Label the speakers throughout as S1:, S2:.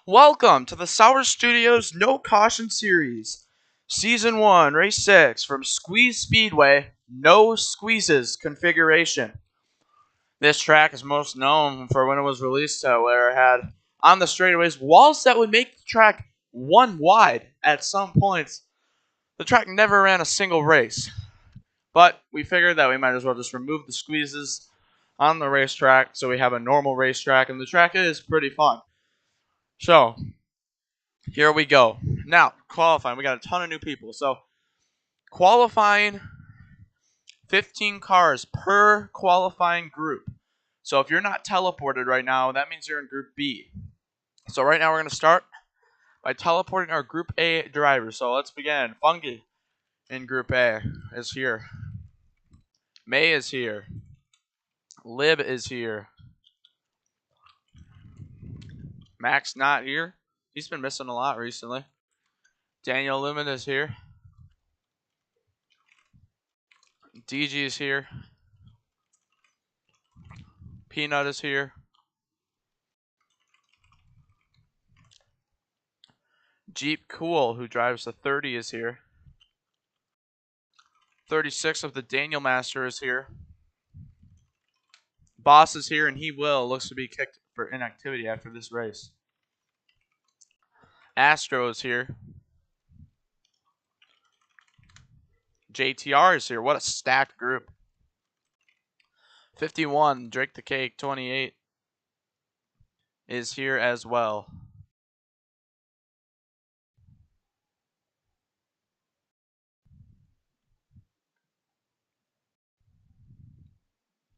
S1: Welcome to the Sauer Studios No Caution Series, Season 1, Race 6 from Squeeze Speedway, No Squeezes configuration. This track is most known for when it was released, where it had on the straightaways walls that would make the track one wide at some points. The track never ran a single race, but we figured that we might as well just remove the squeezes on the racetrack so we have a normal racetrack, and the track is pretty fun. So, here we go. Now, qualifying. We got a ton of new people. So, qualifying 15 cars per qualifying group. So, if you're not teleported right now, that means you're in Group B. So, right now we're going to start by teleporting our Group A drivers. So, let's begin. Fungi in Group A is here. May is here. Lib is here. Max not here. He's been missing a lot recently. Daniel Lumen is here. DG is here. Peanut is here. Jeep Cool, who drives the 30, is here. 36 of the Daniel Master is here. Boss is here, and he looks to be kicked for inactivity after this race. Astro is here. JTR is here. What a stacked group. 51, Drake the Cake, 28, is here as well.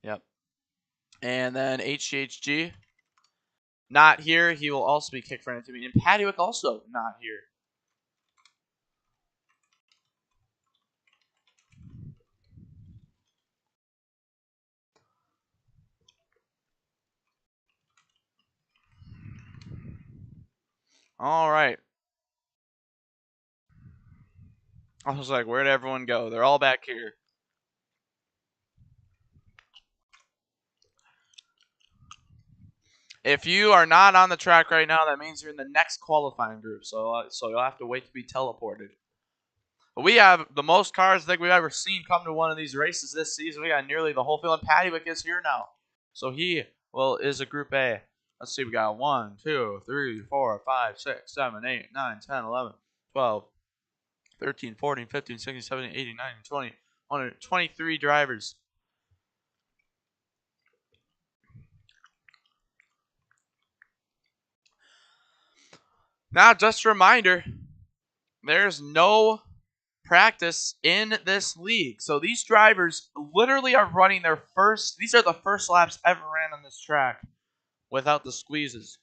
S1: Yep. And then HGHG, not here. He will also be kicked for inactivity. And Paddywick also not here. All right. I was like, where'd everyone go? They're all back here. If you are not on the track right now, that means you're in the next qualifying group. So you'll have to wait to be teleported. But we have the most cars I think we've ever seen come to one of these races this season. We got nearly the whole field. And Paddywick is here now. So he is a Group A. Let's see, we got 1, 2, 3, 4, 5, 6, 7, 8, 9, 10, 11, 12, 13, 14, 15, 16, 17, 18, 19, 20, 23 drivers. Now, just a reminder, there's no practice in this league. So these drivers literally are running their first, these are the first laps ever ran on this track without the squeezes.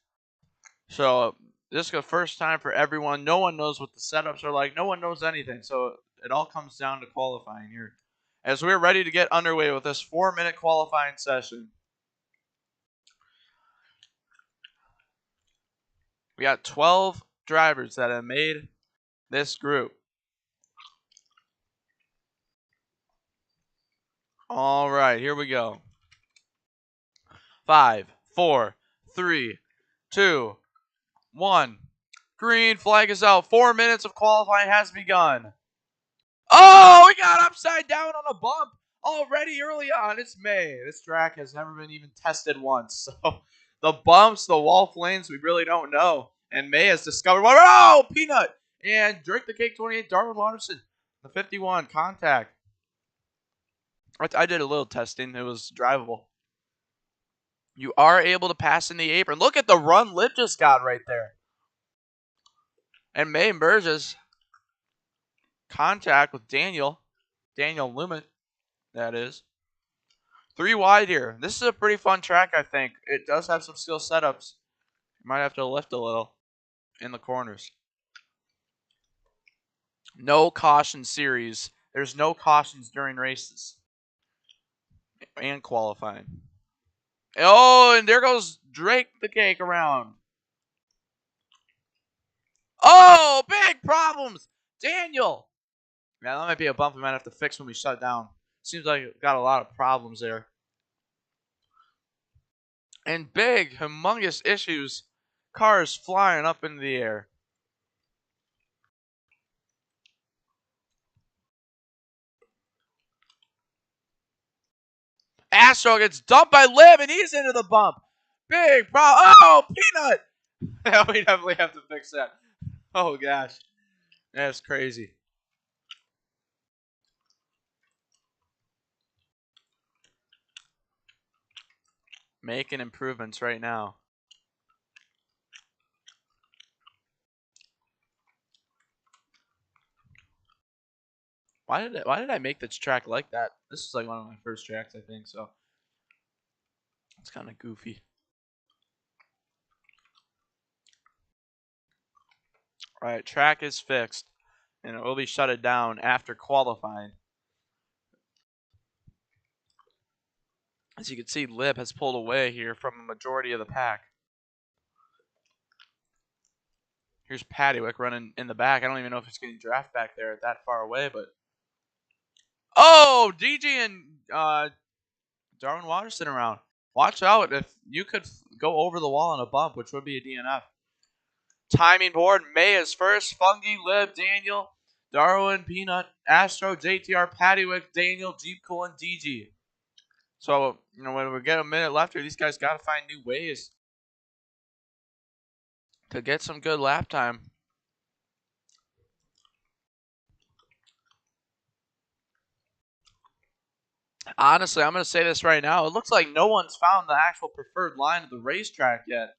S1: So this is the first time for everyone. No one knows what the setups are like. No one knows anything. So it all comes down to qualifying here. As we're ready to get underway with this 4-minute qualifying session. We got 12 drivers that have made this group. All right, here we go. 5, 4, 3, 2, 1. Green flag is out. 4 minutes of qualifying has begun. Oh, we got upside down on a bump already early on. It's May. This track has never been even tested once. So The bumps, the wall flames, we really don't know. And May has discovered one. Oh, Peanut! And Drake the Cake 28, Darwin Watterson, the 51, contact. I did a little testing. It was drivable. You are able to pass in the apron. Look at the run Lip just got right there. And May merges. Contact with Daniel Lumet, that is. 3 wide here. This is a pretty fun track, I think. It does have some skill setups. You might have to lift a little in the corners. No caution series. There's no cautions during races and qualifying. Oh, and there goes Drake the Cake around. Oh, big problems. Daniel. Yeah, that might be a bump we might have to fix when we shut down. Seems like it got a lot of problems there. And big, humongous issues. Cars flying up into the air. Astro gets dumped by Liv, and he's into the bump. Big problem. Oh, Peanut. We definitely have to fix that. Oh, gosh. That's crazy. Making improvements right now. Why did I make this track like that? This is like one of my first tracks, I think, so it's kind of goofy. All right, track is fixed, and it will be shut down after qualifying. As you can see, Lib has pulled away here from a majority of the pack. Here's Paddywick running in the back. I don't even know if he's getting draft back there that far away, but oh, DG and Darwin Watterson around. Watch out if you could go over the wall on a bump, which would be a DNF. Timing board, May is first, Fungi, Lib, Daniel, Darwin, Peanut, Astro, JTR, Paddywick, Daniel, Jeep Cool, and DG. So, when we get a minute left here, these guys got to find new ways to get some good lap time. Honestly, I'm going to say this right now. It looks like no one's found the actual preferred line of the racetrack yet.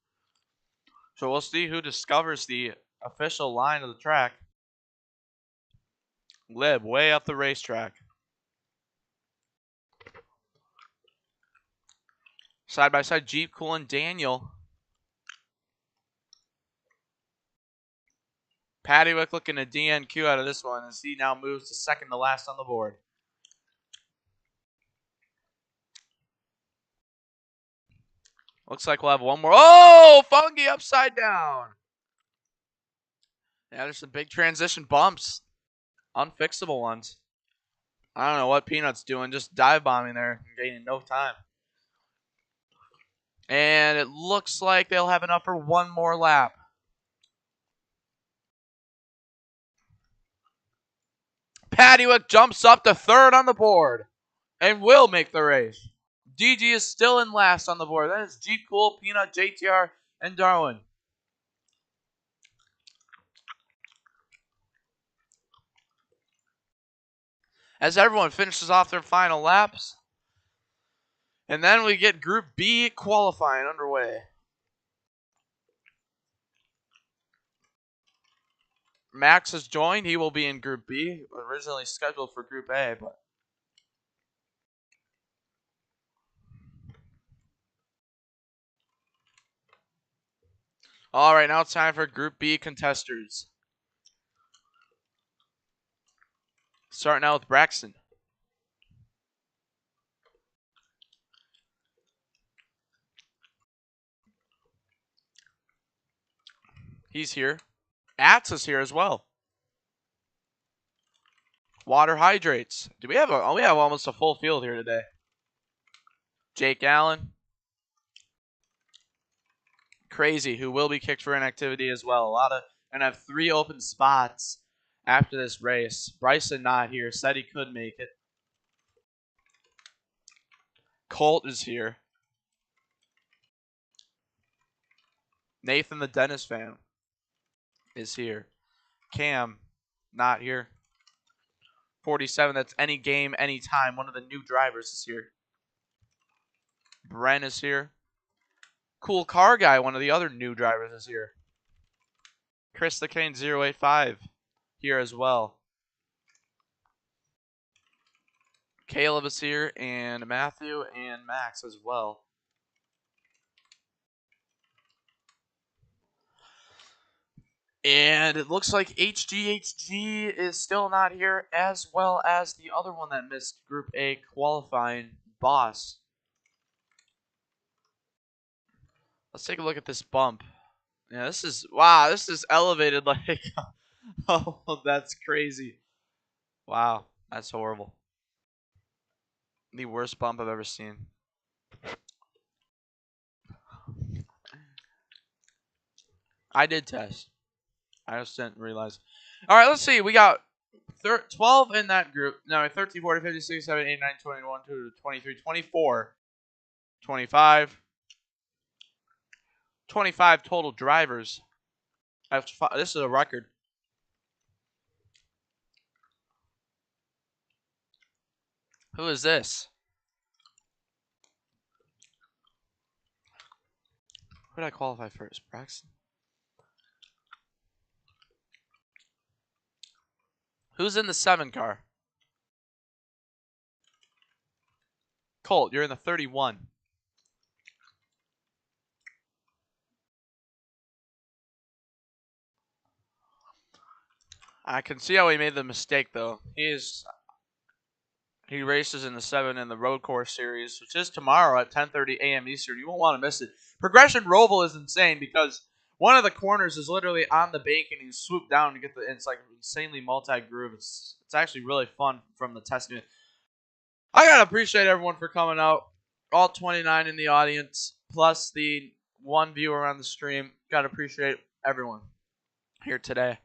S1: So we'll see who discovers the official line of the track. Lib, way up the racetrack. Side by side, Jeep Cool and Daniel. Paddywick looking to DNQ out of this one as he now moves to second to last on the board. Looks like we'll have one more. Oh, Fungi upside down. Yeah, there's some big transition bumps. Unfixable ones. I don't know what Peanut's doing. Just dive bombing there. Gaining no time. And it looks like they'll have enough for one more lap. Paddywick jumps up to third on the board and will make the race. DG is still in last on the board. That is Jeep Cool, Peanut, JTR, and Darwin. As everyone finishes off their final laps. And then we get Group B qualifying underway. Max has joined. He will be in Group B, originally scheduled for Group A, but all right, now it's time for Group B contesters. Starting out with Braxton. He's here. Ats is here as well. Water hydrates. Do we have we have almost a full field here today. Jake Allen. Crazy, who will be kicked for inactivity as well. And have 3 open spots after this race. Bryson not here. Said he could make it. Colt is here. Nathan the Dennis fan is here. Cam, not here. 47, that's any game, anytime. One of the new drivers is here. Bren is here. Cool Car Guy, one of the other new drivers is here. Chris the Kane 085 here as well. Caleb is here, and Matthew and Max as well. And it looks like HGHG is still not here, as well as the other one that missed Group A qualifying, Boss. Let's take a look at this bump. Yeah, this is, wow, this is elevated like, oh, that's crazy. Wow, that's horrible. The worst bump I've ever seen. I did test. I just didn't realize. All right, let's see. We got 12 in that group. No, 13, 14, 15, 16, 17, 18, 19, 21, 22, 23, 24, 25. 25 total drivers. This is a record. Who is this? Who did I qualify first? Braxton? Who's in the 7 car? Colt, you're in the 31. I can see how he made the mistake, though. He races in the 7 in the Road Course Series, which is tomorrow at 10:30 a.m. Eastern. You won't want to miss it. Progression Roval is insane because one of the corners is literally on the bank and you swoop down to get the. It's like insanely multi-groove. It's actually really fun from the testing. I gotta appreciate everyone for coming out. All 29 in the audience, plus the 1 viewer on the stream. Gotta appreciate everyone here today.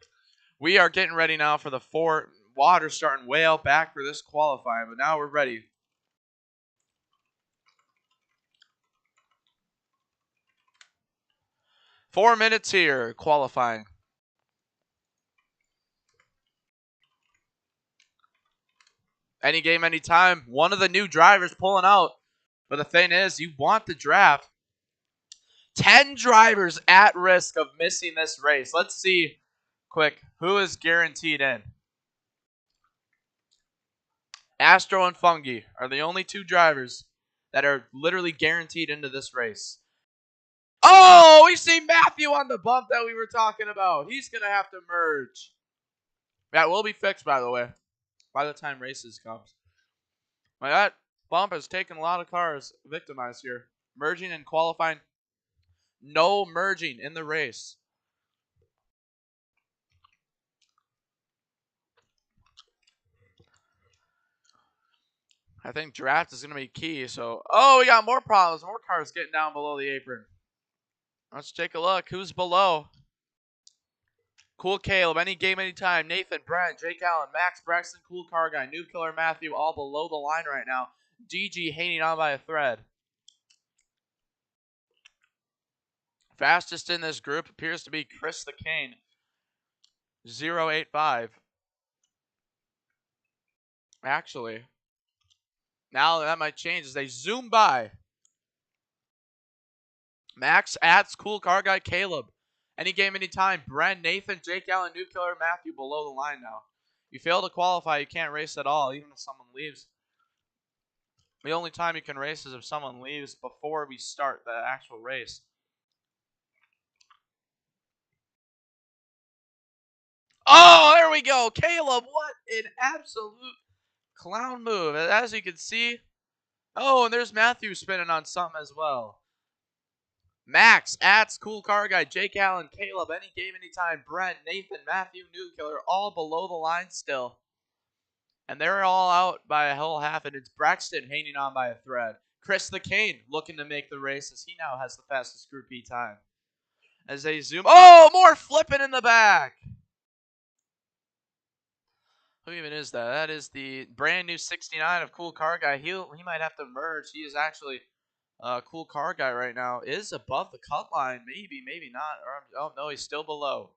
S1: We are getting ready now for the 4. Water starting way out back for this qualifying, but now we're ready. Four minutes here, qualifying. Any game, anytime. One of the new drivers pulling out. But the thing is, you want the draft. 10 drivers at risk of missing this race. Let's see, quick, who is guaranteed in. Astro and Fungi are the only 2 drivers that are literally guaranteed into this race. Oh, we see Matthew on the bump that we were talking about. He's going to have to merge. That will be fixed, by the way, by the time races comes. That bump has taken a lot of cars victimized here. Merging and qualifying. No merging in the race. I think draft is going to be key. So, oh, we got more problems. More cars getting down below the apron. Let's take a look. Who's below? Cool Caleb, any game, anytime. Nathan, Brent, Jake Allen, Max, Braxton, Cool Car Guy, New Killer Matthew, all below the line right now. DG hanging on by a thread. Fastest in this group appears to be Chris the Kane. 085. Actually, now that might change as they zoom by. Max, Ats, Cool Car Guy, Caleb. Any game, anytime. Bren, Nathan, Jake Allen, New Killer, Matthew below the line now. You fail to qualify, you can't race at all, even if someone leaves. The only time you can race is if someone leaves before we start the actual race. Oh, there we go. Caleb, what an absolute clown move. As you can see. Oh, and there's Matthew spinning on something as well. Max, Ats, Cool Car Guy, Jake Allen, Caleb, any game, anytime, Brent, Nathan, Matthew, New Killer, all below the line still. And they're all out by a whole half, and it's Braxton hanging on by a thread. Chris the Kane looking to make the race as he now has the fastest Group B time. As they zoom. Oh, more flipping in the back. Who even is that? That is the brand new 69 of Cool Car Guy. He might have to merge. He is actually Cool car guy right now is above the cut line. Maybe, maybe not. Or oh no, he's still below.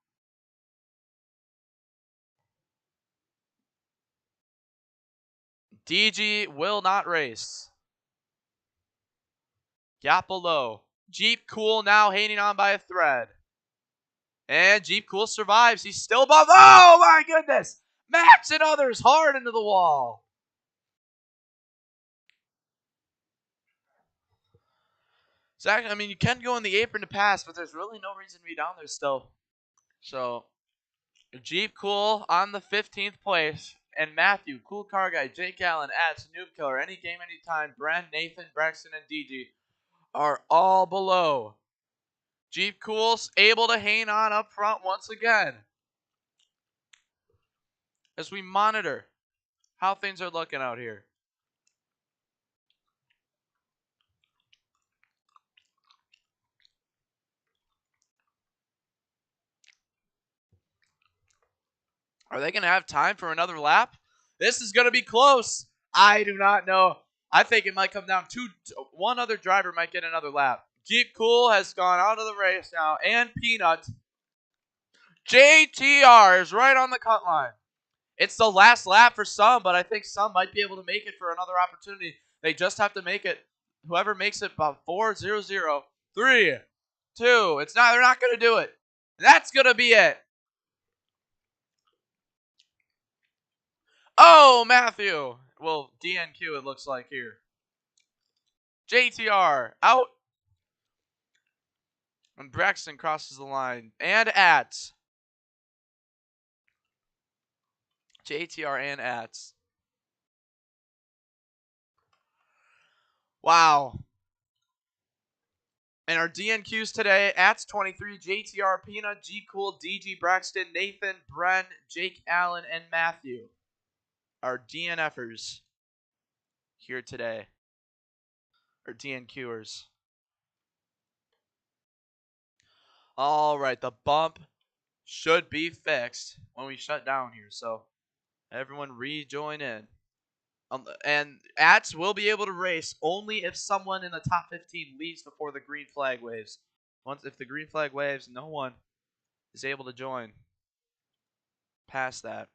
S1: DG will not race. Gap below. Jeep Cool now hanging on by a thread. And Jeep Cool survives. He's still above. Oh my goodness! Max and others hard into the wall. Zach, I mean, you can go in the apron to pass, but there's really no reason to be down there still. So, Jeep Cool on the 15th place. And Matthew, Cool Car Guy, Jake Allen, Ats, Noob Killer, Any Game Anytime, Brent, Nathan, Braxton, and DG are all below. Jeep Cool's able to hang on up front once again. As we monitor how things are looking out here. Are they going to have time for another lap? This is going to be close. I do not know. I think it might come down to one other driver might get another lap. Jeep Cool has gone out of the race now, and Peanut. JTR is right on the cut line. It's the last lap for some, but I think some might be able to make it for another opportunity. They just have to make it. Whoever makes it about 4-0-0, 3, 2. It's not. They're not going to do it. That's going to be it. Oh, Matthew. Well, DNQ it looks like here. JTR out. And Braxton crosses the line. And Ats. JTR and Ats. Wow. And our DNQs today, Ats 23, JTR, Peanut, G Cool, DG, Braxton, Nathan, Bren, Jake Allen, and Matthew. Our DNFers here today. Or DNQers. All right, the bump should be fixed when we shut down here. So everyone rejoin in. And Ats will be able to race only if someone in the top 15 leaves before the green flag waves. If the green flag waves, no one is able to join past that.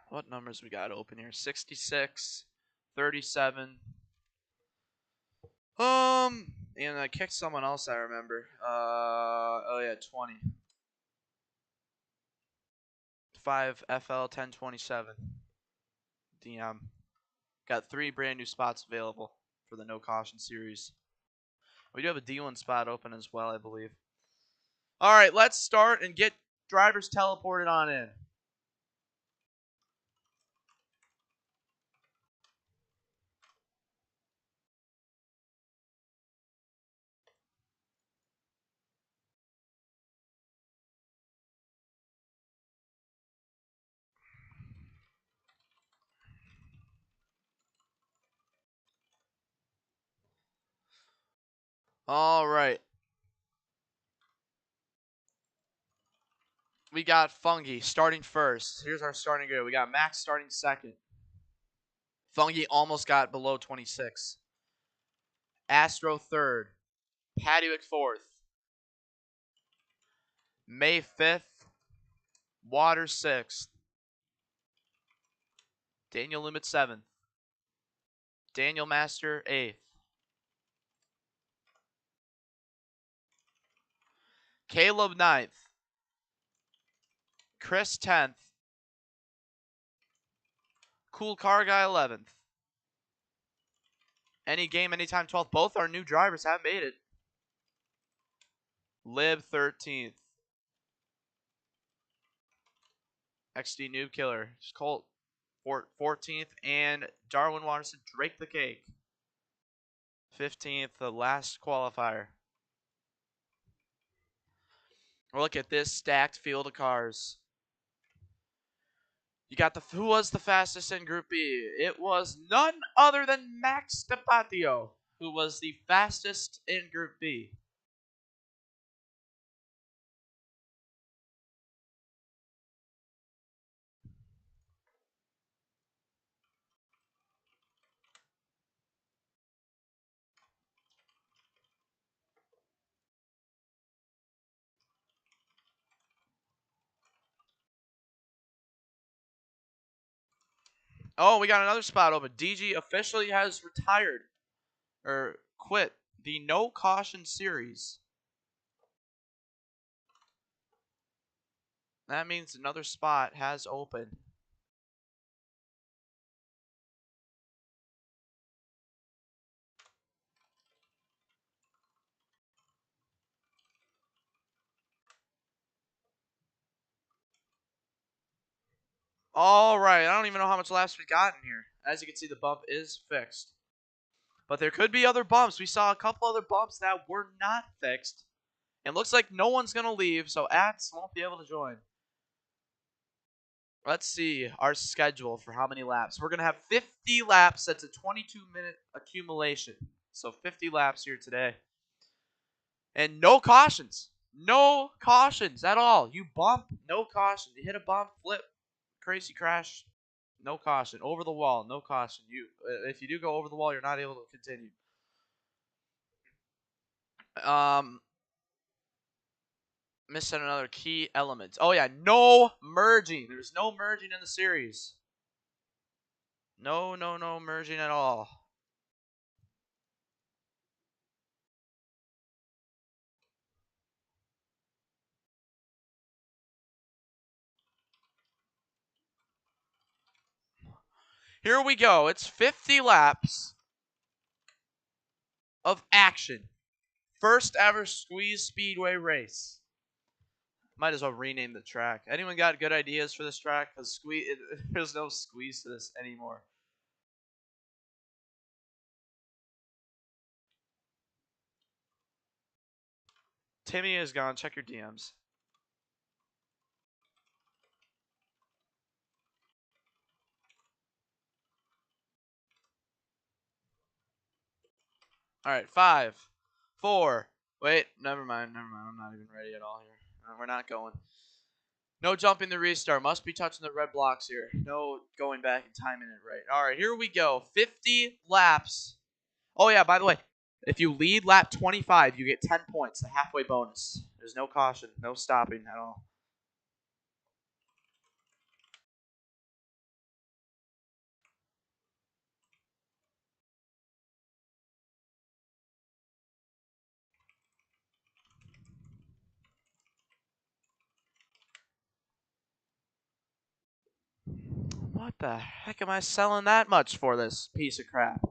S1: What numbers we got open here? 66, 37. And I kicked someone else I remember. Oh yeah, 20. 5 FL 1027. DM. Got 3 brand new spots available for the No Caution series. We do have a D1 spot open as well, I believe. All right, let's start and get drivers teleported on in. All right. We got Fungi starting first. Here's our starting grid. We got Max starting second. Fungi almost got below 26. Astro third. Paddywick fourth. May 5th. Water 6th. Daniel Limit 7th. Daniel Master 8th. Caleb 9th. Chris 10th. Cool Car Guy 11th. Any Game Anytime 12th. Both our new drivers have made it. Lib 13th. XD Noob Killer. Colt 14th. And Darwin Watterson Drake the Cake. 15th, the last qualifier. Look at this stacked field of cars. You got who was the fastest in Group B? It was none other than Max DePatio, who was the fastest in Group B. Oh, we got another spot open. DG officially has retired or quit the no caution series. That means another spot has opened. All right, I don't even know how much laps we got in here. As you can see, the bump is fixed. But there could be other bumps. We saw a couple other bumps that were not fixed. It looks like no one's going to leave, so Ats won't be able to join. Let's see our schedule for how many laps. We're going to have 50 laps. That's a 22-minute accumulation. So 50 laps here today. And no cautions. No cautions at all. You bump, no caution. You hit a bump, flip, crazy crash, no caution. Over the wall, no caution. If you do go over the wall, you're not able to continue. Missing another key element. Oh yeah, no merging. There's no merging in the series. No merging at all. Here we go. It's 50 laps of action. First ever Squeeze Speedway race. Might as well rename the track. Anyone got good ideas for this track? Because there's no squeeze to this anymore. Timmy is gone. Check your DMs. All right, 5, 4. Wait, never mind. I'm not even ready at all here. We're not going. No jumping the restart. Must be touching the red blocks here. No going back and timing it right. All right, here we go. 50 laps. Oh, yeah, by the way, if you lead lap 25, you get 10 points, the halfway bonus. There's no caution, no stopping at all. What the heck am I selling that much for this piece of crap?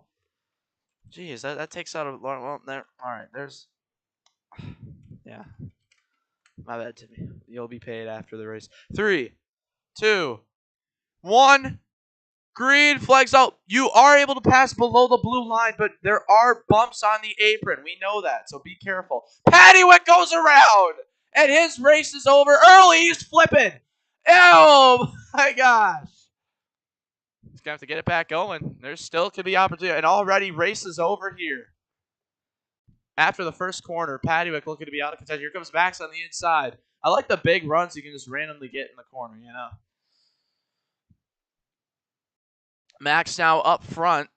S1: Jeez, that takes out a lot. Well, there. All right, there's. Yeah. My bad, Timmy. You'll be paid after the race. 3, 2, 1. Green flags out. You are able to pass below the blue line, but there are bumps on the apron. We know that, so be careful. Paddywhick goes around, and his race is over early. He's flipping. Oh, my gosh. He's going to have to get it back going. There still could be opportunity, and already race is over here. After the first corner, Paddywhick looking to be out of contention. Here comes Max on the inside. I like the big runs you can just randomly get in the corner, you know. Max now up front.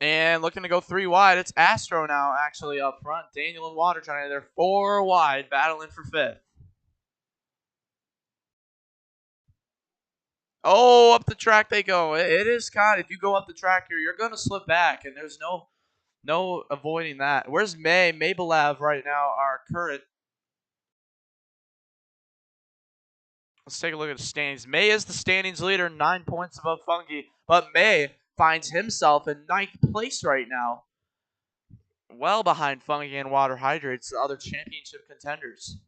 S1: And looking to go 3 wide. It's Astro now actually up front. Daniel and Water trying to. They're 4 wide, battling for 5th. Oh, up the track they go. It is kind of, if you go up the track here, you're going to slip back, and there's no avoiding that. Where's May? Mabelav right now, our current. Let's take a look at the standings. May is the standings leader, 9 points above Fungi, but May finds himself in 9th place right now, well behind Fungi and Water Hydrates, the other championship contenders.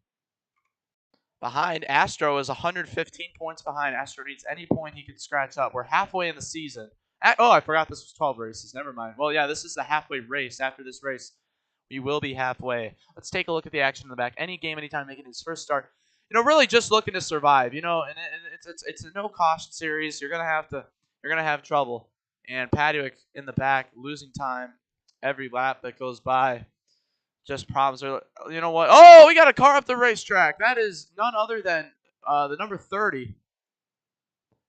S1: Behind, Astro is 115 points behind. Astro needs any point he can scratch up. We're halfway in the season. Oh, I forgot this was 12 races. Never mind. Well, yeah, this is the halfway race. After this race, we will be halfway. Let's take a look at the action in the back. Any game, anytime, making his first start. Really just looking to survive. And it's a no caution series. You're gonna have trouble. And Paddywhick in the back, losing time every lap that goes by. Just problems are. You know what? Oh, we got a car up the racetrack. That is none other than the number 30.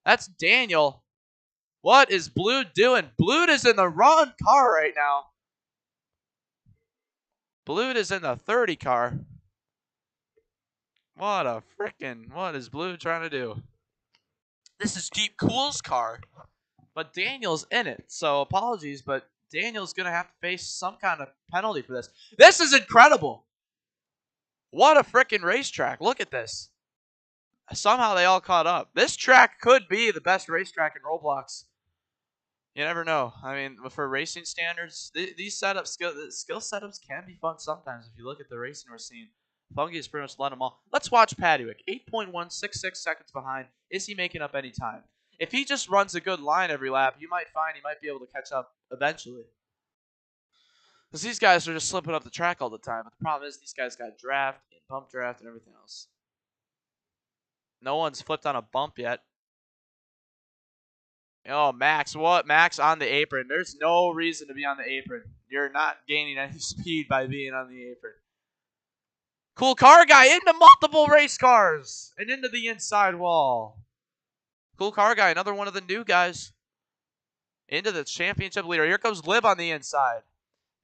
S1: That's Daniel. What is Blued doing? Blued is in the wrong car right now. Blued is in the 30 car. What is Blue trying to do? This is Deep Cool's car, but Daniel's in it. So apologies, but Daniel's going to have to face some kind of penalty for this. This is incredible. What a freaking racetrack. Look at this. Somehow they all caught up. This track could be the best racetrack in Roblox. You never know. I mean, for racing standards, these skill setups can be fun sometimes. If you look at the racing we're seeing, Fungi has pretty much led them all. Let's watch Paddywick. 8.166 seconds behind. Is he making up any time? If he just runs a good line every lap, you might find he might be able to catch up eventually. Because these guys are just slipping up the track all the time. But the problem is these guys got draft and bump draft and everything else. No one's flipped on a bump yet. Oh, Max, what? Max on the apron. There's no reason to be on the apron. You're not gaining any speed by being on the apron. Cool car guy into multiple race cars and into the inside wall. Cool car guy, another one of the new guys. Into the championship leader. Here comes Lib on the inside.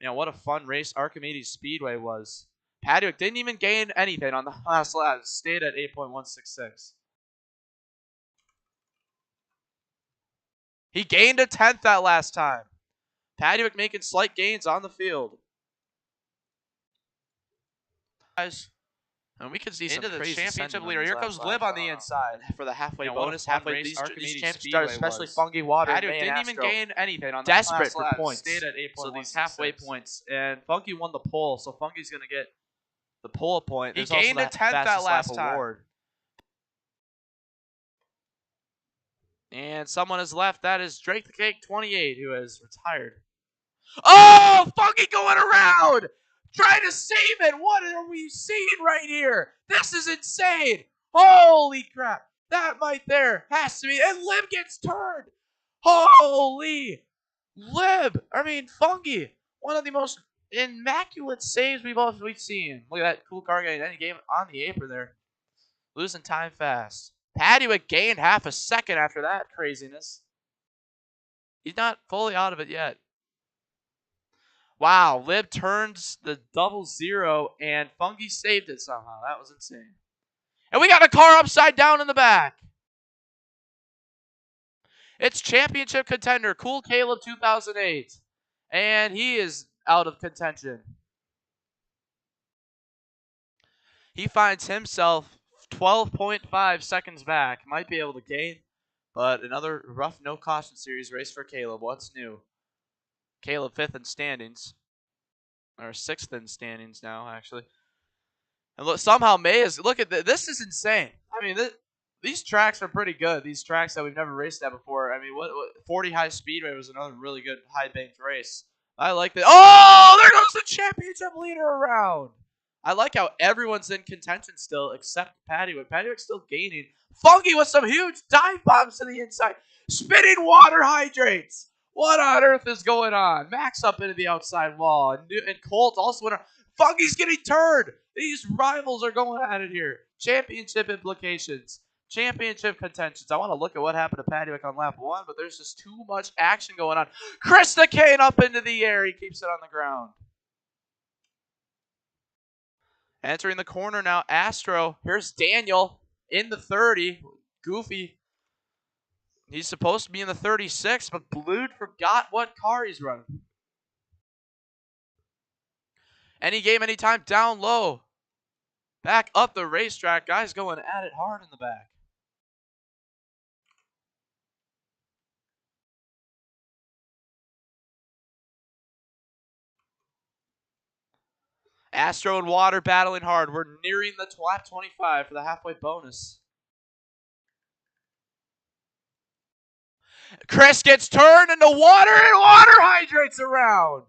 S1: You know, what a fun race Archimedes Speedway was. Paddywick didn't even gain anything on the last lap. Stayed at 8.166. He gained a 10th that last time. Paddywick making slight gains on the field. Guys, and we could see
S2: into
S1: some
S2: the
S1: crazy
S2: championship leader.
S1: Here comes Lib on the inside for the halfway bonus. Halfway these champs start, especially Fungi Water.
S2: Paddywick didn't even gain anything on the
S1: desperate for
S2: lap.
S1: points.
S2: Stayed at 8.166.
S1: So these halfway points, and Fungi won the pole, so Fungi's gonna get the pole point.
S2: He
S1: There's also
S2: gained a 10th that last time.
S1: Award. And someone has left. That is Drake the Cake 28, who has retired. Oh, Fungi going around! Trying to save it! What are we seeing right here? This is insane! Holy crap! That right there has to be... And Lib gets turned! Holy! Fungi! One of the most immaculate saves we've seen. Look at that cool car guy in any game on the apron there. Losing time fast. Paddywick gained half a second after that craziness. He's not fully out of it yet. Wow, Lib turns the 0-0, and Fungi saved it somehow. That was insane. And we got a car upside down in the back. It's championship contender, Cool Caleb 2008. And he is out of contention. He finds himself 12.5 seconds back. Might be able to gain, but another rough no caution series race for Caleb. What's new? Caleb 5th in standings. Or 6th in standings now, actually. And look, somehow May is... Look at this. This is insane. I mean, these tracks are pretty good. These tracks that we've never raced at before. I mean, what 40 High Speedway was another really good high-banked race. I like that. Oh, there goes the championship leader around. I like how everyone's in contention still except Paddywick. Paddywick's still gaining. Fungi with some huge dive bombs to the inside. Spinning water hydrates. What on earth is going on? Max up into the outside wall. And Colt also went. Fungi's getting turned. These rivals are going at it here. Championship implications. Championship contentions. I want to look at what happened to Paddywick on lap 1, but there's just too much action going on. Chris the Kane up into the air. He keeps it on the ground. Entering the corner now, Astro. Here's Daniel in the 30. Goofy. He's supposed to be in the 36, but Blued forgot what car he's running. Any game, anytime, down low. Back up the racetrack. Guys going at it hard in the back. Astro and Water battling hard. We're nearing the lap 25 for the halfway bonus. Chris gets turned into water, and water hydrates around.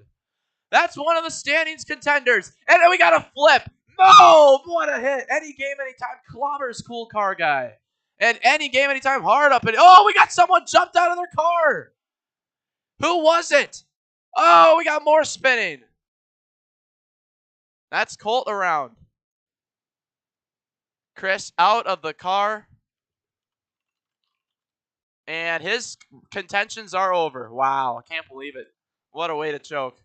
S1: That's one of the standings contenders. And then we got a flip. No, what a hit. Any game, anytime. Clobbers, cool car guy. And any game, anytime, hard up. And oh, we got someone jumped out of their car. Who was it? Oh, we got more spinning. That's Colt around. Chris out of the car. And his contentions are over. Wow, I can't believe it. What a way to choke.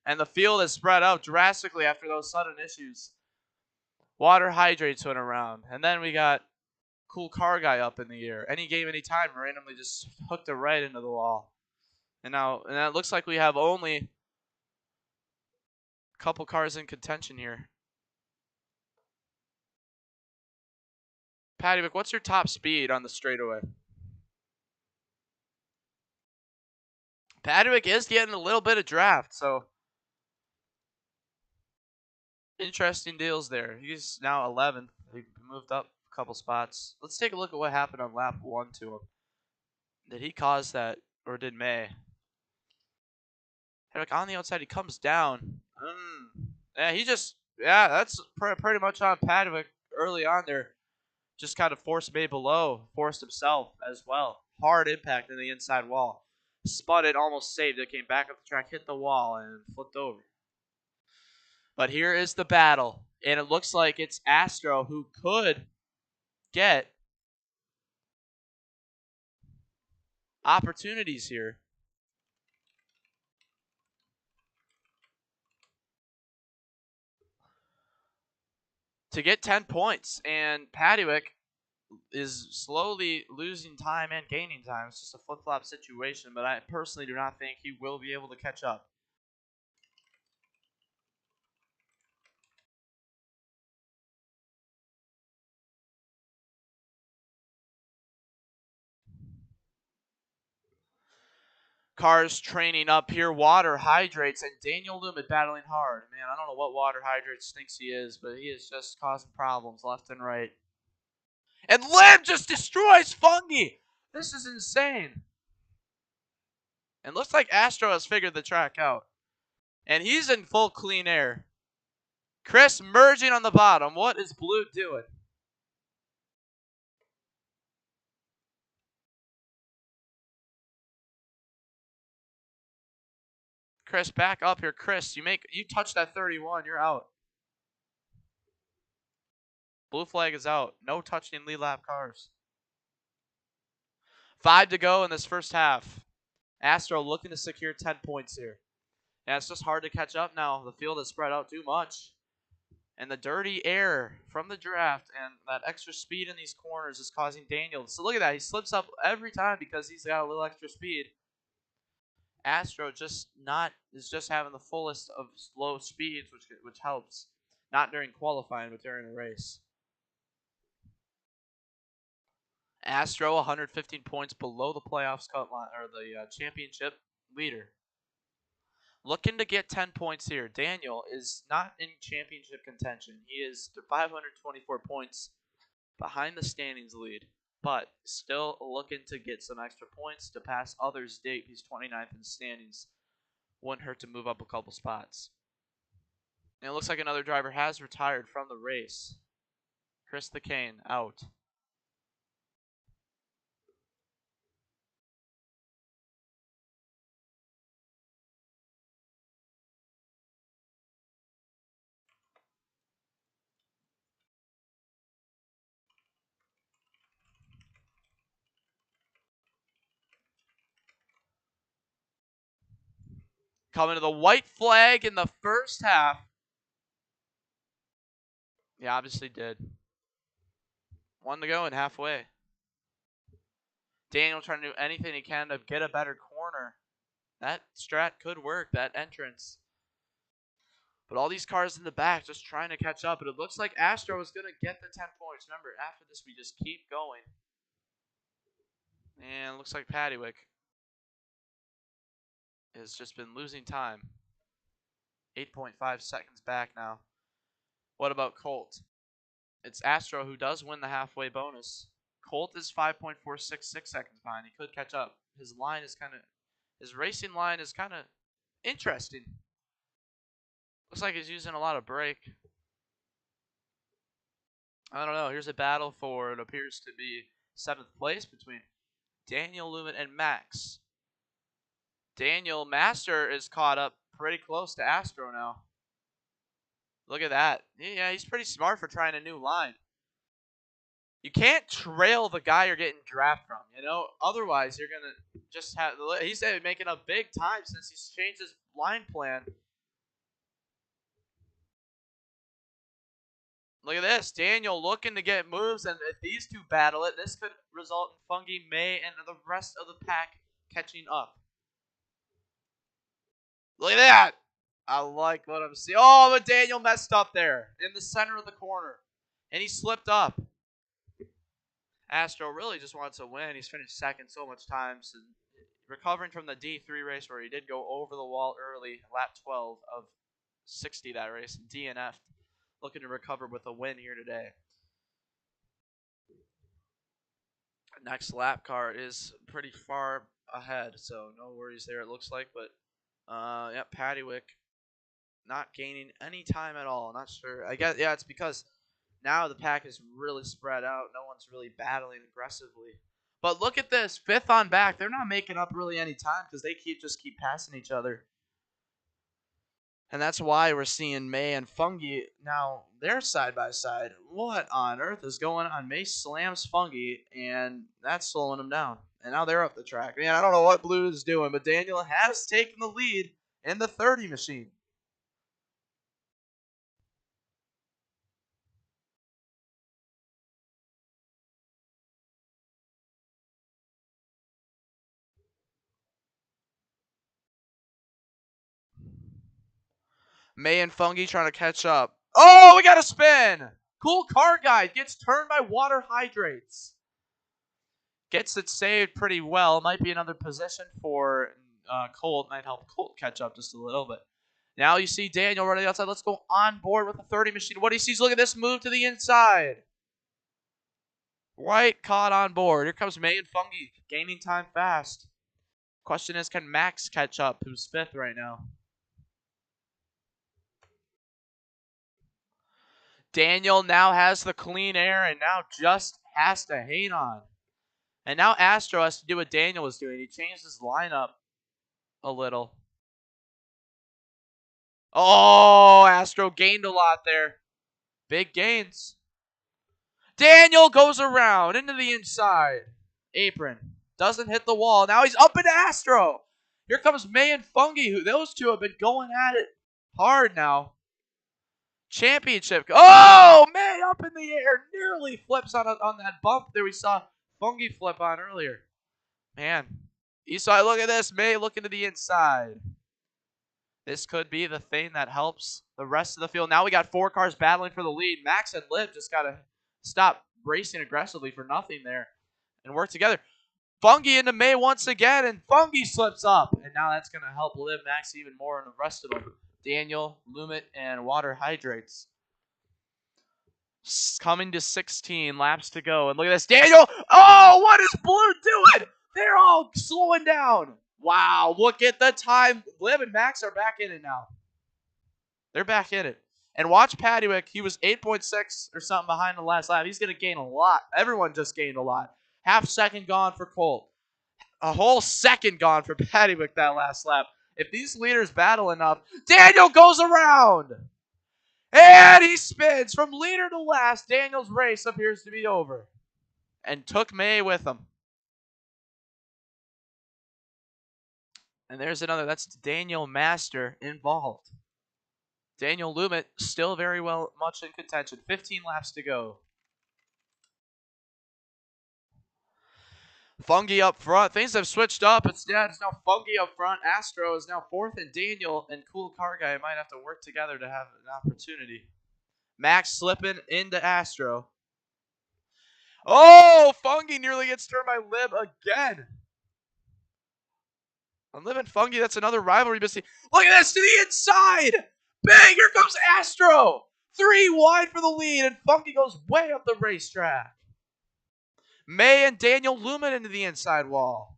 S1: And the field has spread out drastically after those sudden issues. Water Hydrates went around. And then we got Cool Car Guy up in the air. Any game, anytime, randomly just hooked it right into the wall. And it looks like we have only a couple cars in contention here. Patty, what's your top speed on the straightaway? Padwick is getting a little bit of draft, so interesting deals there. He's now 11th. He moved up a couple spots. Let's take a look at what happened on lap 1 to him. Did he cause that, or did May? Padwick on the outside, he comes down. Yeah, that's pretty much on Padwick early on there. Just kind of forced May below, forced himself as well. Hard impact in the inside wall. Spun it, almost saved it, came back up the track, hit the wall, and flipped over. But here is the battle, and it looks like it's Astro who could get opportunities here. To get 10 points, and Padwick is slowly losing time and gaining time. It's just a flip-flop situation, but I personally do not think he will be able to catch up. Cars training up here. Water Hydrates and Daniel Lumet battling hard. Man, I don't know what Water Hydrates thinks he is, but he is just causing problems left and right. And Lim just destroys Fungi. This is insane. And looks like Astro has figured the track out. And he's in full clean air. Chris merging on the bottom. What is Blue doing? Chris, back up here. Chris, you touch that 31, you're out. Blue flag is out. No touching lead lap cars. 5 to go in this first half. Astro looking to secure 10 points here. And it's just hard to catch up now. The field has spread out too much. And the dirty air from the draft and that extra speed in these corners is causing Daniel. So look at that. He slips up every time because he's got a little extra speed. Astro is just having the fullest of slow speeds, which helps. Not during qualifying, but during a race. Astro 115 points below the playoffs cut line, or the championship leader. Looking to get 10 points here. Daniel is not in championship contention. He is 524 points behind the standings lead, but still looking to get some extra points to pass others' date. He's 29th in the standings. Wouldn't hurt to move up a couple spots. And it looks like another driver has retired from the race. Chris the Cane out. Coming to the white flag in the first half. He obviously did. 1 to go and halfway. Daniel trying to do anything he can to get a better corner. That strat could work, that entrance. But all these cars in the back just trying to catch up. But it looks like Astro is going to get the 10 points. Remember, after this, we just keep going. And it looks like Padwick has just been losing time. 8.5 seconds back now. What about Colt? It's Astro who does win the halfway bonus. Colt is 5.466 seconds behind. He could catch up. His racing line is kind of interesting. Looks like he's using a lot of brake. I don't know. Here's a battle for it appears to be 7th place between Daniel Lumet and Max. Daniel Master is caught up pretty close to Astro now. Look at that. Yeah, he's pretty smart for trying a new line. You can't trail the guy you're getting draft from, you know? Otherwise, you're going to just have... He's making a big time since he's changed his line plan. Look at this. Daniel looking to get moves, and if these two battle it, this could result in Fungi, May, and the rest of the pack catching up. Look at that. I like what I'm seeing. Oh, but Daniel messed up there in the center of the corner, and he slipped up. Astro really just wants to win. He's finished second so much times. And recovering from the D3 race where he did go over the wall early, lap 12 of 60 that race, DNF. Looking to recover with a win here today. Next lap car is pretty far ahead, so no worries there it looks like. But, yeah, Paddywick not gaining any time at all. Not sure. I guess, yeah, it's because now the pack is really spread out. No one's really battling aggressively. But look at this. Fifth on back. They're not making up really any time because they just keep passing each other. And that's why we're seeing May and Fungi now. They're side by side. What on earth is going on? May slams Fungi, and that's slowing him down. And now they're up the track. Man, I don't know what Blue is doing, but Daniel has taken the lead in the 30 machine. May and Fungi trying to catch up. Oh, we got a spin. Cool car guide gets turned by water hydrates. Gets it saved pretty well. Might be another position for Colt. Might help Colt catch up just a little bit. Now you see Daniel running outside. Let's go on board with the 30 machine. What he sees, look at this move to the inside. White caught on board. Here comes May and Fungi gaining time fast. Question is, can Max catch up, who's fifth right now? Daniel now has the clean air and now just has to hang on. And now Astro has to do what Daniel was doing. He changed his lineup a little. Oh, Astro gained a lot there. Big gains. Daniel goes around into the inside. Apron. Doesn't hit the wall. Now he's up into Astro. Here comes May and Fungi, who those two have been going at it hard now. Championship. Oh, May up in the air. Nearly flips on that bump there we saw Fungi flip on earlier. Man. Esau, look at this. May looking to the inside. This could be the thing that helps the rest of the field. Now we got 4 cars battling for the lead. Max and Lib just got to stop racing aggressively for nothing there and work together. Fungi into May once again, and Fungi slips up. And now that's going to help Lib Max even more and the rest of them. Daniel, Lumit, and Water Hydrates. Coming to 16 laps to go. And look at this. Daniel! Oh, what is Blue doing? They're all slowing down. Wow, look at the time. Lib and Max are back in it now. They're back in it. And watch Paddywick. He was 8.6 or something behind the last lap. He's going to gain a lot. Everyone just gained a lot. Half second gone for Colt. A whole second gone for Paddywick that last lap. If these leaders battle enough, Daniel goes around. And he spins from leader to last. Daniel's race appears to be over. And took May with him. And there's another. That's Daniel Master involved. Daniel Lumit still very much in contention. 15 laps to go. Fungi up front. Things have switched up. It's now Fungi up front. Astro is now fourth, and Daniel and Cool Car Guy might have to work together to have an opportunity. Max slipping into Astro. Oh, Fungi nearly gets turned by Lib again. On Lib and Fungi, that's another rivalry. Look at this to the inside. Bang, here comes Astro. 3 wide for the lead, and Fungi goes way up the racetrack. May and Daniel Lumen into the inside wall.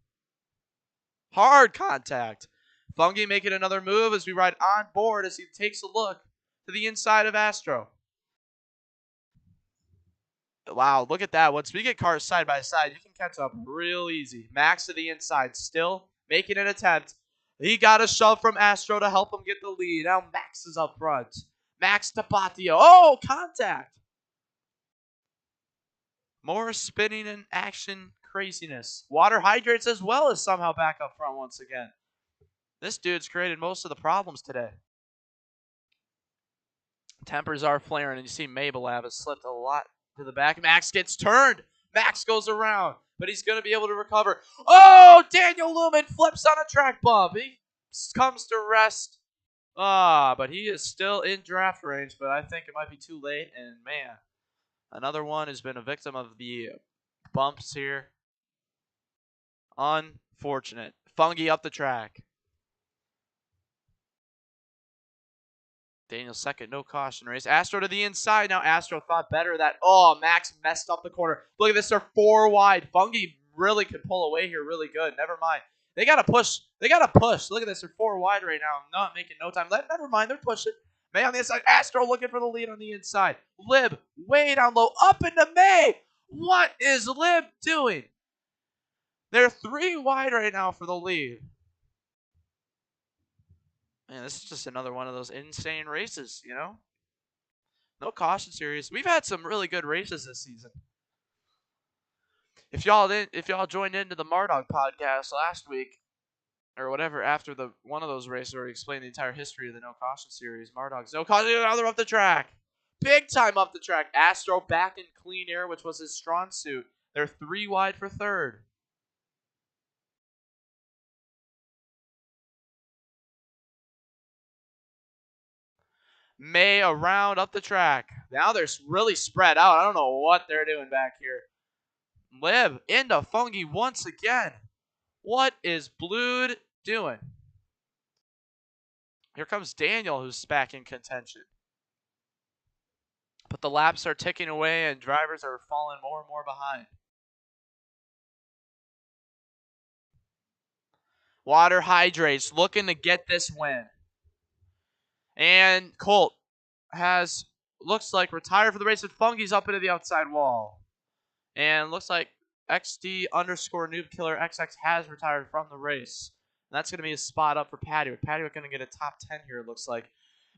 S1: Hard contact. Fungi making another move as we ride on board as he takes a look to the inside of Astro. Wow, look at that. Once we get cars side by side, you can catch up real easy. Max to the inside, still making an attempt. He got a shove from Astro to help him get the lead. Now Max is up front. Max to Patio. Oh, contact. More spinning and action craziness. Water Hydrates as well as somehow back up front once again. This dude's created most of the problems today. Tempers are flaring, and you see Mabelab has slipped a lot to the back. Max gets turned. Max goes around, but he's going to be able to recover. Oh, Daniel Lumen flips on a track bump. He comes to rest. But he is still in draft range, but I think it might be too late. And, man, another one has been a victim of the bumps here. Unfortunate. Fungi up the track. Daniel second, no caution race. Astro to the inside. Now Astro thought better of that. Oh, Max messed up the corner. Look at this. They're 4 wide. Fungi really could pull away here really good. Never mind. They got to push. They got to push. Look at this. They're 4 wide right now. Not making no time. Never mind. They're pushing. May on the inside. Astro looking for the lead on the inside. Lib way down low. Up into May. What is Lib doing? They're 3 wide right now for the lead. Man, this is just another one of those insane races, you know? No caution series. We've had some really good races this season. If y'all joined into the Mardog podcast last week, or whatever, after the one of those races where we explained the entire history of the no caution series, Mardog's no caution, now they're up the track. Big time up the track. Astro back in clean air, which was his strong suit. They're 3 wide for third. May around up the track. Now they're really spread out. I don't know what they're doing back here. Lib into Fungi once again. What is Blued doing? Here comes Daniel, who's back in contention. But the laps are ticking away and drivers are falling more and more behind. Water Hydrates looking to get this win. And Colt looks like retired for the race, and Fungi's up into the outside wall. And looks like XD underscore Noob Killer XX has retired from the race. And that's going to be a spot up for Patty. Patty going to get a top 10 here, it looks like.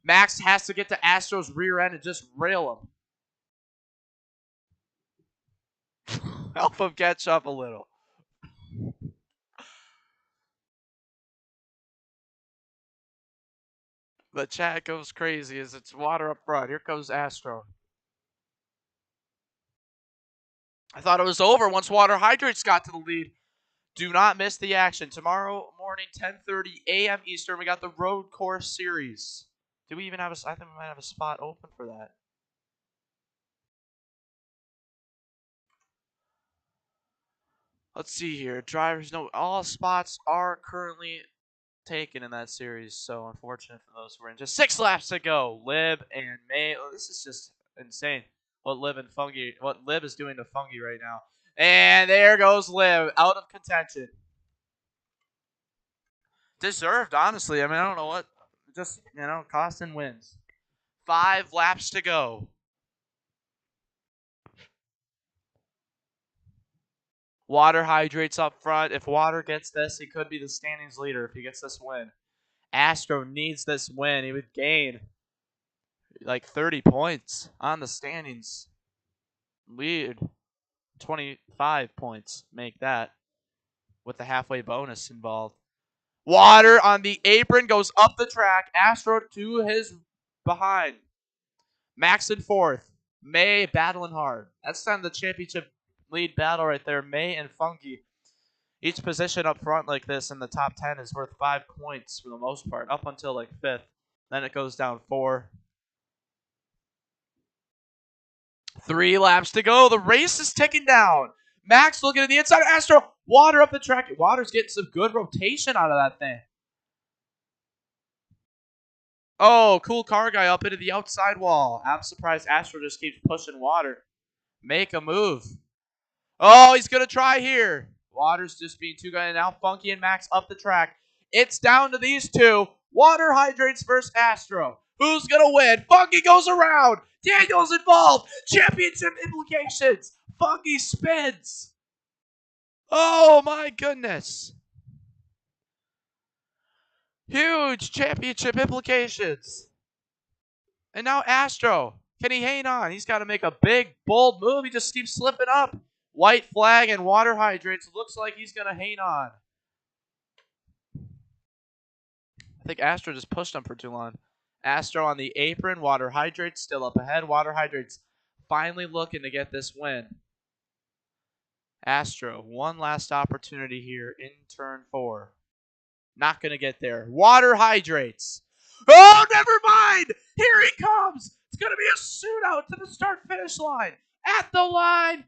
S1: Max has to get to Astro's rear end and just rail him. Help him catch up a little. The chat goes crazy as it's water up front. Here comes Astro. I thought it was over once Water Hydrates got to the lead. Do not miss the action. Tomorrow morning, 10:30 a.m. Eastern, we got the Road Course Series. Do we even have I think we might have a spot open for that. Let's see here. Drivers, no, all spots are currently taken in that series, so unfortunate for those who are in. Just 6 laps to go. Lib and May. Oh, this is just insane. What Lib is doing to Fungi right now. And there goes Lib out of contention. Deserved, honestly. I mean, I don't know what. Just, Costin wins. 5 laps to go. Water Hydrates up front. If Water gets this, he could be the standings leader if he gets this win. Astro needs this win. He would gain like 30 points on the standings lead. 25 points make that with the halfway bonus involved. Water on the apron goes up the track. Astro to his behind. Max in 4th. May battling hard. That's time the championship lead battle right there. May and Fungi. Each position up front like this in the top 10 is worth 5 points for the most part, up until like 5th. Then it goes down 4. 3 laps to go. The race is ticking down. Max looking at the inside. Astro, Water up the track. Water's getting some good rotation out of that thing. Oh, cool car guy up into the outside wall. I'm surprised Astro just keeps pushing Water. Make a move. Oh, he's going to try here. Water's just being too good. And now Funky and Max up the track. It's down to these two. Water Hydrates versus Astro. Who's going to win? Funky goes around. Daniel's involved. Championship implications. Funky spins. Oh, my goodness. Huge championship implications. And now Astro. Can he hang on? He's got to make a big, bold move. He just keeps slipping up. White flag and Water Hydrates. Looks like he's going to hang on. I think Astro just pushed him for too long. Astro on the apron. Water Hydrates still up ahead. Water Hydrates finally looking to get this win. Astro, one last opportunity here in turn 4. Not going to get there. Water Hydrates. Oh, never mind. Here he comes. It's going to be a shootout to the start-finish line. At the line.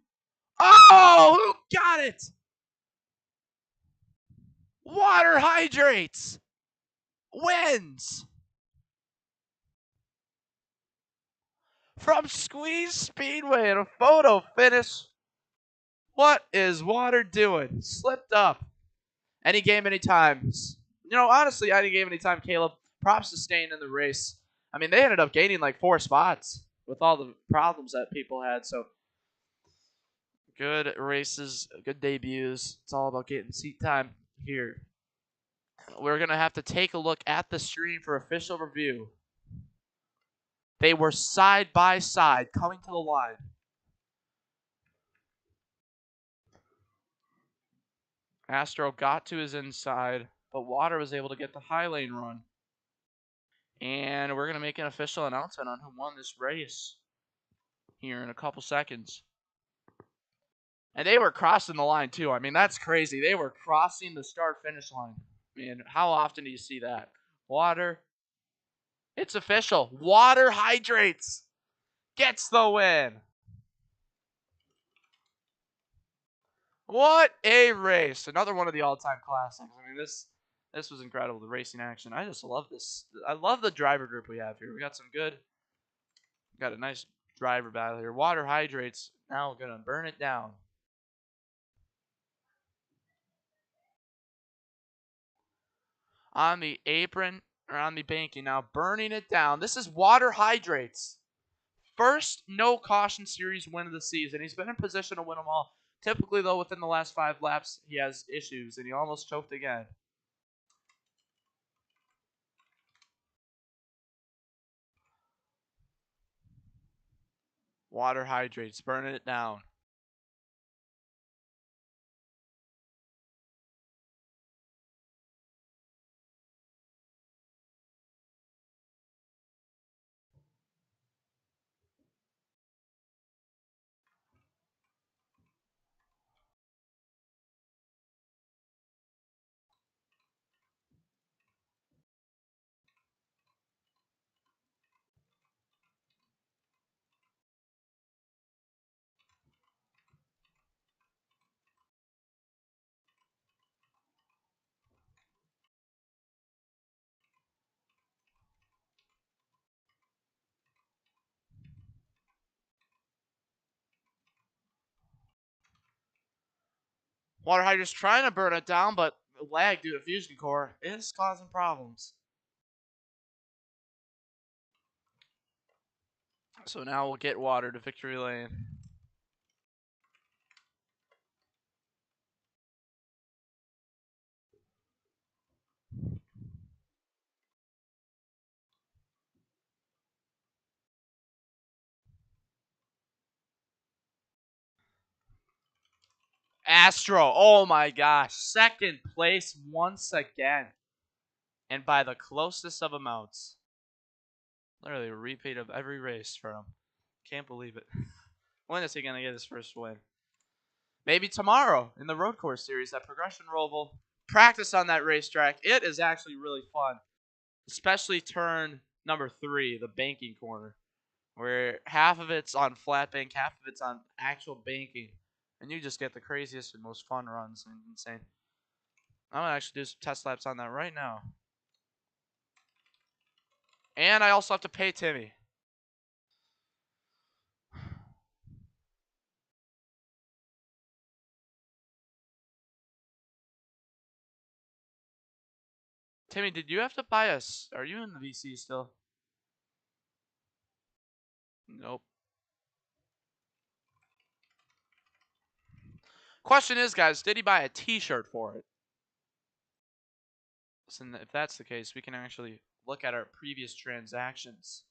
S1: Oh, who got it? Water Hydrates wins. From Squeeze Speedway in a photo finish. What is Water doing? Slipped up. Any game, any times. You know, honestly, any game, any time, Caleb. Props to staying in the race. I mean, they ended up gaining like 4 spots with all the problems that people had. So, good races, good debuts. It's all about getting seat time here. We're going to have to take a look at the stream for official review. They were side by side coming to the line. Astro got to his inside, but Water was able to get the high lane run. And we're going to make an official announcement on who won this race here in a couple seconds. And they were crossing the line, too. I mean, that's crazy. They were crossing the start-finish line. Man, how often do you see that? Water. It's official. Water Hydrates gets the win. What a race. Another one of the all-time classics. I mean, this was incredible, the racing action. I just love this. I love the driver group we have here. We got some good. Got a nice driver battle here. Water Hydrates. Now we're going to burn it down. On the apron, or on the banking now, burning it down. This is Water Hydrates. First no caution series win of the season. He's been in position to win them all. Typically, though, within the last 5 laps, he has issues, and he almost choked again. Water Hydrates, burning it down. Water Hydrate's trying to burn it down, but lag due to fusion core is causing problems. So now we'll get Water to victory lane. Astro, oh my gosh, second place once again. And by the closest of amounts. Literally a repeat of every race for him. Can't believe it. When is he going to get his first win? Maybe tomorrow in the road course series at Progression Roval. Practice on that racetrack. It is actually really fun. Especially turn number 3, the banking corner. Where half of it's on flat bank, half of it's on actual banking. And you just get the craziest and most fun runs. Insane. I'm going to actually do some test laps on that right now. And I also have to pay Timmy. Timmy, did you have to buy us? Are you in the VC still? Nope. Question is, guys, did he buy a t-shirt for it? So if that's the case, we can actually look at our previous transactions.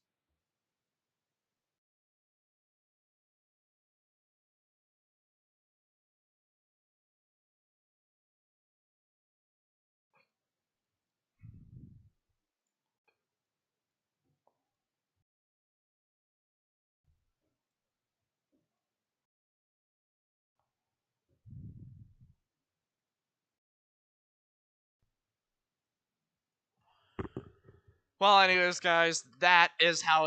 S1: Well, anyways, guys, that is how it